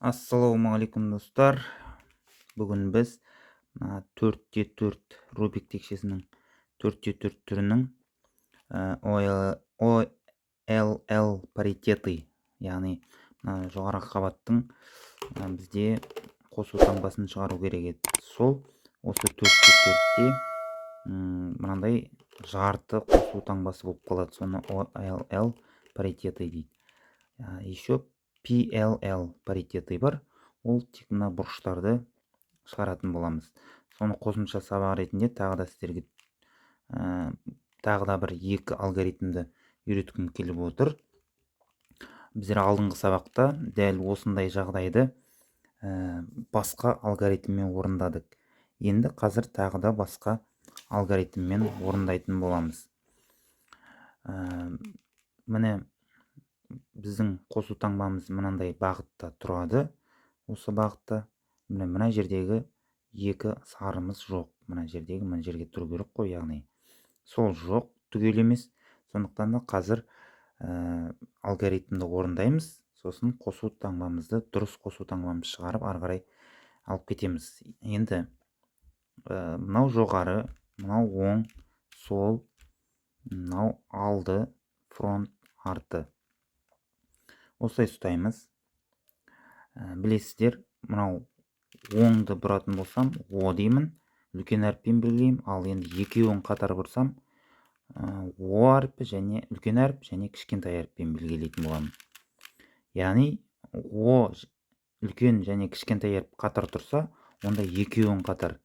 Ассалаумағалейкум достар. Бүгін біз 4-4 Рубик текшесінің 4-4 түрінің OLL паритеты, яғни жоғарғы қабаттың бізде қосу таңбасын шығару керек еді. Сол осы 4-4-те мынандай жарты қосу таңбасы болып қалады. Соны OLL паритеты дейді. Еще PLL паритеты бар. Ол тек мына бұрыштарды шығаратын боламыз. Соны қосымша сабақ ретінде тағы да сіздерге тағы да бір екі алгоритмді үйреткім келіп отыр. Біздер алдыңғы сабақта дәл осындай жағдайды басқа алгоритммен орындадық. Енді қазір тағы да басқа алгоритммен орындайтын боламыз. Міне біздің қосу таңбамыз мынандай бағытта тұрады. Осы бағытта мына жердегі екі сарымыз жоқ. Мына жерге тұру керек қой, яғни сол жоқ, түгел емес. Сондықтан да қазір алгоритмді орындаймыз. Сосын қосу таңбамызды, дұрыс қосу таңбамызды шығарып, ары қарай алып кетеміз. Енді мынау жоғары, мынау оң, сол, мынау алды, фронт, арты. Осылай ұстаймыз. Білесіздер, мынау оңды бұратын болсам, о деймін, үлкен әріппен белгілеймін. Ал енді екеуін қатар бұрсам, о әріпі және үлкен әріп және кішкентай әріппен белгілейтін боламын. Яғни о үлкен және кішкентай әріп қатар тұрса, онда екеуін қатар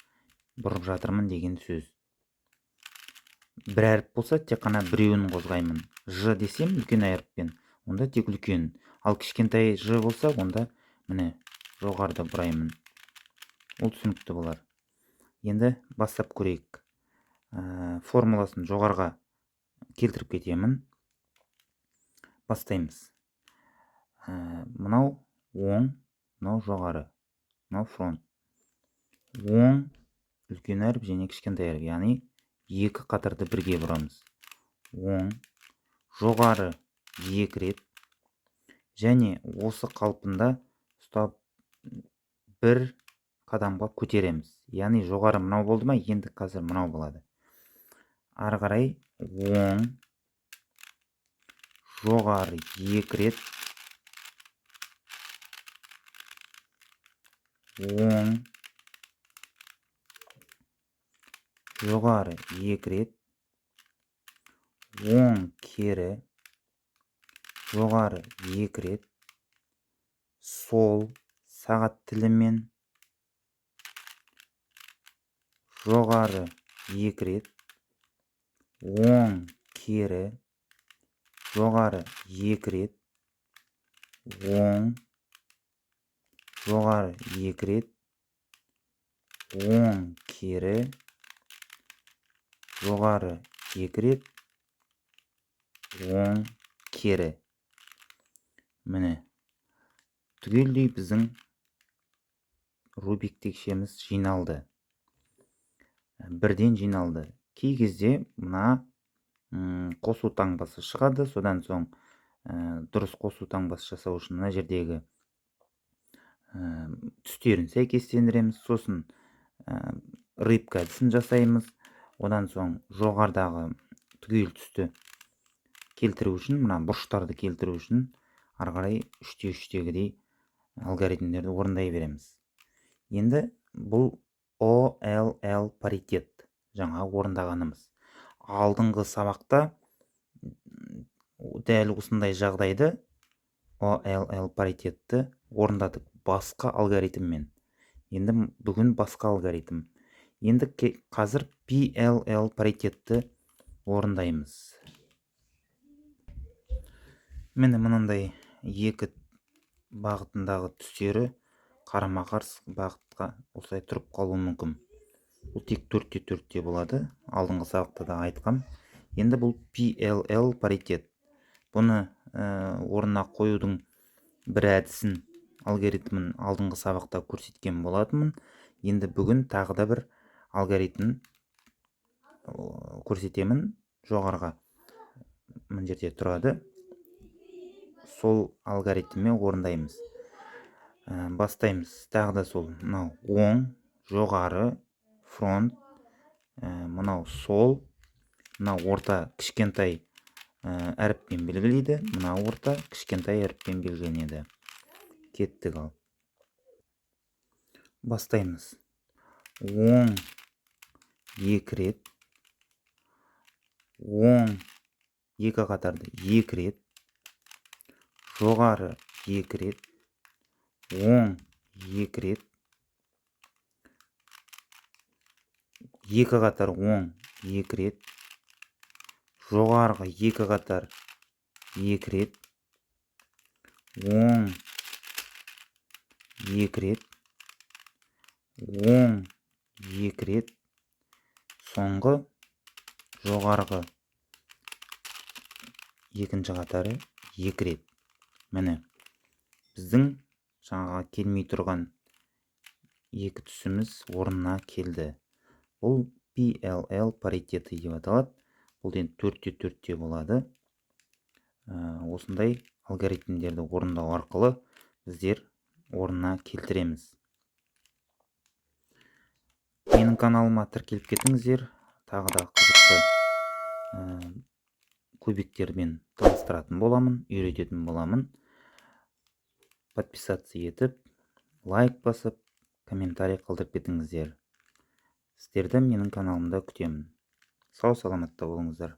бұрып жатырмын деген сөз. Бір әріп болса, тек қана біреуін қозғаймын. Ж десем үлкен әріппен, онда тек үлкен. Ал кішкентай ж болса, онда міне жоғарыда бұраймын. Ол түсінікті болар. Енді бастап көрейік. Формуласын жоғарға келтіріп кетемін. Бастаймыз. Мынау оң, мынау жоғары, мынау фронт. Оң, үлкен әріп және кішкентай әріп, яғни екі қатарды бірге бұрамыз. Оң, жоғары екі рет және осы қалпында ұстап бір қадамға көтереміз. Яғни жоғары мынау болды ма, енді қазір мынау болады. Ары қарай оң, жоғары екі рет, оң, жоғары екі рет, оң кері, жоғары екі рет, сол сағат тілімен, жоғары екі рет, оң кері, жоғары екі рет, оң, жоғары екі рет, оң кері, жоғары екі рет, оң кері. Міне, түгелдей біздің Рубик текшеміз жиналды. Бірден жиналды. Кей кезде мына қосу таңбасы шығады. Содан соң дұрыс қосу таңбасы жасау үшін мына жердегі түстерін сәйкестендіреміз. Сосын рыбка әдісін жасаймыз. Одан соң жоғарыдағы түгел түсті келтіру үшін, мына бұрыштарды келтіру үшін ары қарай 3-3-тегідей алгоритмдерді орындай береміз. Енді бұл OLL паритет жаңа орындағанымыз. Алдыңғы сабақта дәл осындай жағдайды OLL паритетті орындадық басқа алгоритммен. Енді бүгін басқа алгоритм. Енді қазір PLL паритетті орындаймыз. Міне мынандай екі бағытындағы түстері қарама-қарсы бағытқа осылай тұрып қалуы мүмкін. Бұл тек 4-4-те болады. Алдыңғы сабақта да айтқам. Енді бұл PLL паритет. Бұны орнына қоюдың бір әдісін, алгоритмін алдыңғы сабақта көрсеткен болатынмын. Енді бүгін тағы да бір алгоритм көрсетемін. Жоғарыға мына жерде тұрады. Сол алгоритммен орындаймыз. Бастаймыз. Тағы да сол мынау оң, жоғары, фронт, мынау сол, мынау орта кішкентай әріппен белгілейді, мынау орта кішкентай әріппен белгіленеді. Кеттік ал. Бастаймыз. Оң 2 рет, оң 2 қатарды 2 рет, жоғары 2 рет, оң 2 рет, 2 қатар оң 2 рет, жоғарғы 2 қатар 2 рет, оң 2 рет, оң 2 рет, соңғы жоғарғы екінші қатары 2 рет. Міне, біздің жаңаға келмей тұрған екі түсіміз орнына келді. Бұл PLL паритеті деп аталады. Бұл енді 4-те 4-те болады. Осындай алгоритмдерді орындау арқылы біздер орнына келтіреміз. Менің каналыма тіркеліп кетіңіздер. Тағы да қызықты кубиктермен таныстыратын боламын, үйрететін боламын. Подписаться етіп, лайк басып, комментарий қалдырып кетіңіздер. Сіздерді менің каналымда күтемін. Сау саламатта болыңыздар.